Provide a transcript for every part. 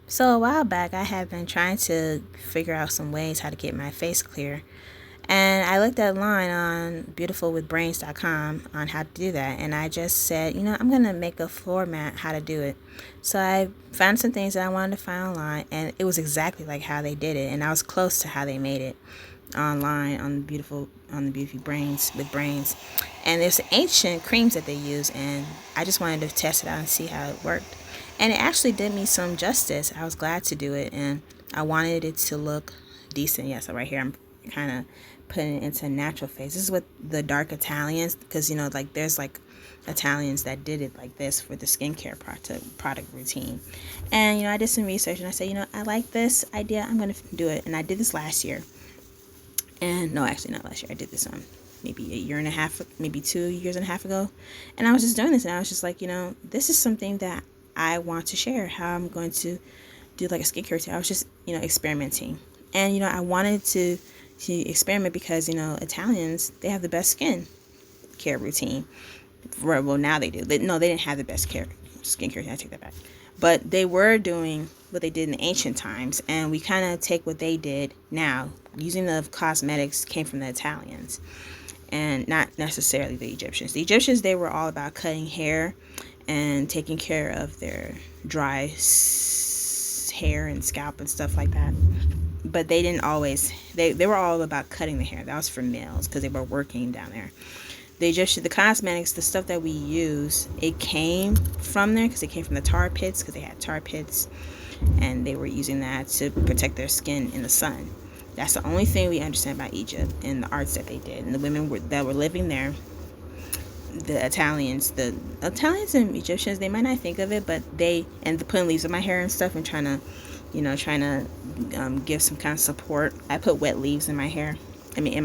So a while back, I had been trying to figure out some ways how to get my face clear. And I looked at line on beautifulwithbrains.com on how to do that. And I just said, I'm going to make a floor mat how to do it. So I found some things that I wanted to find online. And it was exactly like how they did it. And I was close to how they made it online on the Beautiful Brains with Brains. And there's ancient creams that they use. And I just wanted to test it out and see how it worked. And it actually did me some justice. I was glad to do it, and I wanted it to look decent. Yeah, so right here I'm kind of putting it into a natural face. This is with the dark Italians, because like there's like Italians that did it like this for the skincare product routine. And I did some research and I said, I like this idea. I'm gonna do it. And I did this last year. And no, actually not last year. I did this maybe a year and a half, maybe 2 years and a half ago. And I was just doing this, and I was just like, this is something that I want to share. How I'm going to do like a skincare routine. I was just, experimenting, and I wanted to experiment because Italians, they have the best skin care routine. Well, now they do. No, they didn't have the best skincare routine. I take that back. But they were doing what they did in the ancient times, and we kind of take what they did now. Using the cosmetics came from the Italians, and not necessarily the Egyptians. The Egyptians, they were all about cutting hair and taking care of their dry hair and scalp and stuff like that. But they didn't always, they were all about cutting the hair. That was for males because they were working down there. The cosmetics, the stuff that we use, it came from there because it came from the tar pits, because they had tar pits, and they were using that to protect their skin in the sun. That's the only thing we understand about Egypt and the arts that they did. And the women that were living there, the Italians and Egyptians, they might not think of it, but putting leaves in my hair and stuff and trying to give some kind of support. I put wet leaves in my hair. I mean, in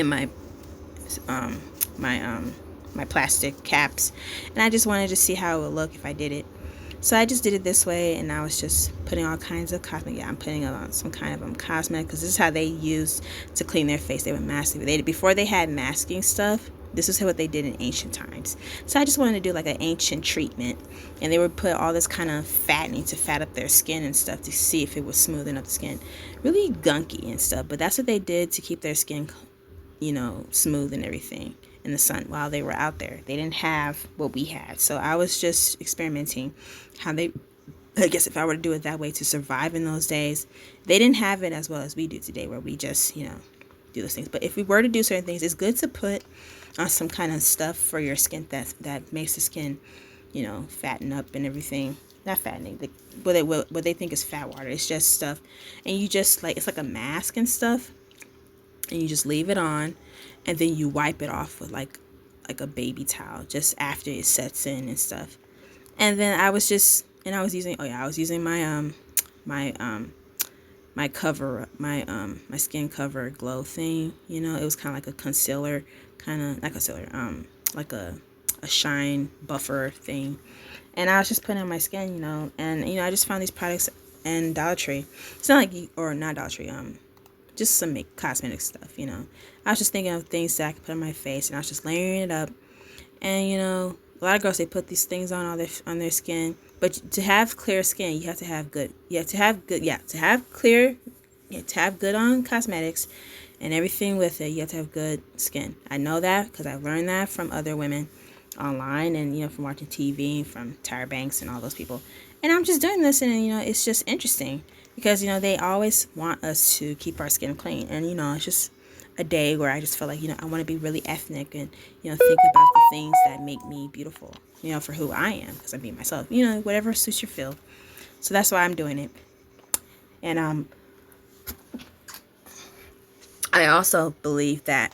my plastic caps, and I just wanted to see how it would look if I did it. So I just did it this way, and I was just putting all kinds of cosmetic. Yeah, I'm putting on some kind of cosmetic, because this is how they used to clean their face. They were masking. Before they had masking stuff, this is what they did in ancient times. So I just wanted to do like an ancient treatment, and they would put all this kind of fattening to fat up their skin and stuff to see if it was smoothing up the skin. Really gunky and stuff, but that's what they did to keep their skin, smooth and everything in the sun while they were out there. They didn't have what we had. So I was just experimenting I guess if I were to do it that way to survive in those days, they didn't have it as well as we do today, where we just, do those things. But if we were to do certain things, it's good to put on some kind of stuff for your skin that makes the skin, fatten up and everything. Not fattening, what they think is fat water. It's just stuff, and you just it's like a mask and stuff, and you just leave it on, and then you wipe it off with like a baby towel just after it sets in and stuff. And then I was using my cover, my skin cover glow thing. It was kind of like a concealer, kind of not concealer, like a shine buffer thing. And I was just putting on my skin, and I just found these products in Dollar Tree. It's not like, or not Dollar Tree, just some cosmetic stuff. I was just thinking of things that I could put on my face, and I was just layering it up. And a lot of girls, they put these things on their skin, but to have clear skin, you have to have good. You have to have good. Yeah, to have clear, to have good on cosmetics, and everything with it, you have to have good skin. I know that because I've learned that from other women online, and from watching TV, from Tyra Banks and all those people. And I'm just doing this, and it's just interesting because they always want us to keep our skin clean, and it's just a day where I just feel like I want to be really ethnic and think about the things that make me beautiful, for who I am, because I'm being myself, whatever suits your feel. So that's why I'm doing it. And I also believe that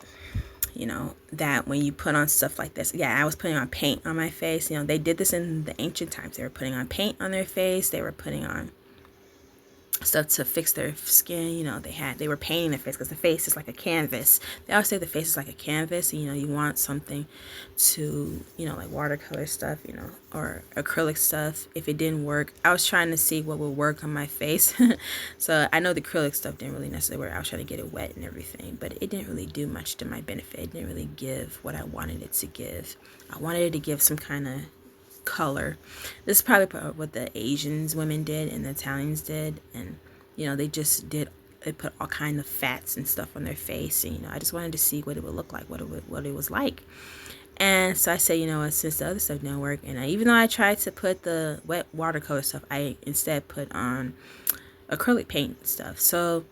that when you put on stuff like this, yeah, I was putting on paint on my face. They did this in the ancient times. They were putting on paint on their face. They were putting on stuff to fix their skin. They were painting their face, because the face is like a canvas. They always say the face is like a canvas. You want something to, like watercolor stuff, or acrylic stuff. If it didn't work, I was trying to see what would work on my face. So I know the acrylic stuff didn't really necessarily work. I was trying to get it wet and everything, but it didn't really do much to my benefit. It didn't really give what I wanted it to give. I wanted it to give some kind of color. This is probably what the Asians women did and the Italians did, and they just did. They put all kind of fats and stuff on their face, and I just wanted to see what it would look like, what it was like. And so I said, since the other stuff didn't work, and even though I tried to put the wet watercolor stuff, I instead put on acrylic paint stuff. So,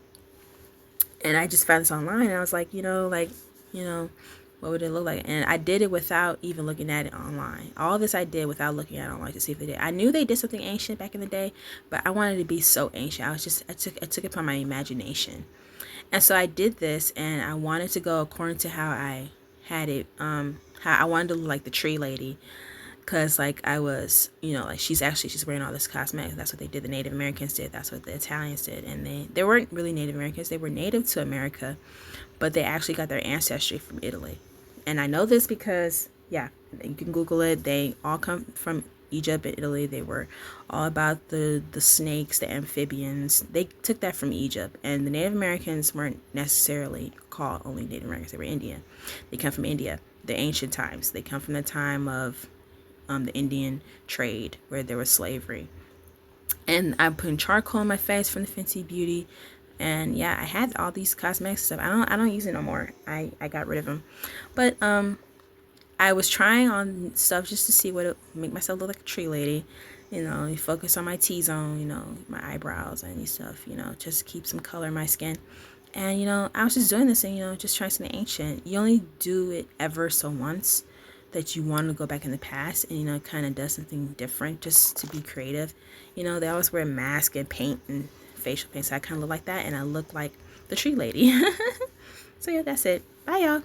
and I just found this online, and I was like, what would it look like? And I did it without even looking at it online. All this I did without looking at it online to see if they did. I knew they did something ancient back in the day, but I wanted to be so ancient. I took it upon my imagination. And so I did this, and I wanted to go according to how I had it, how I wanted to look like the tree lady. Because, like, I was, like, she's wearing all this cosmetics. That's what they did. The Native Americans did. That's what the Italians did. And they weren't really Native Americans. They were native to America, but they actually got their ancestry from Italy. And I know this because, yeah, you can Google it. They all come from Egypt and Italy. They were all about the snakes, the amphibians. They took that from Egypt. And the Native Americans weren't necessarily called only Native Americans. They were Indian. They come from India, the ancient times. They come from the time of the Indian trade where there was slavery. And I'm putting charcoal on my face from the Fenty Beauty. And yeah, I had all these cosmetics stuff. I don't use it no more. I got rid of them. But I was trying on stuff just to see what it would make myself look like a tree lady. Focus on my T-zone, my eyebrows and stuff, just keep some color in my skin. And I was just doing this and just trying something ancient. You only do it ever so once that you want to go back in the past and kind of does something different just to be creative. They always wear masks and paint and facial paint, so I kind of look like that, and I look like the tree lady. So yeah, that's it. Bye, y'all.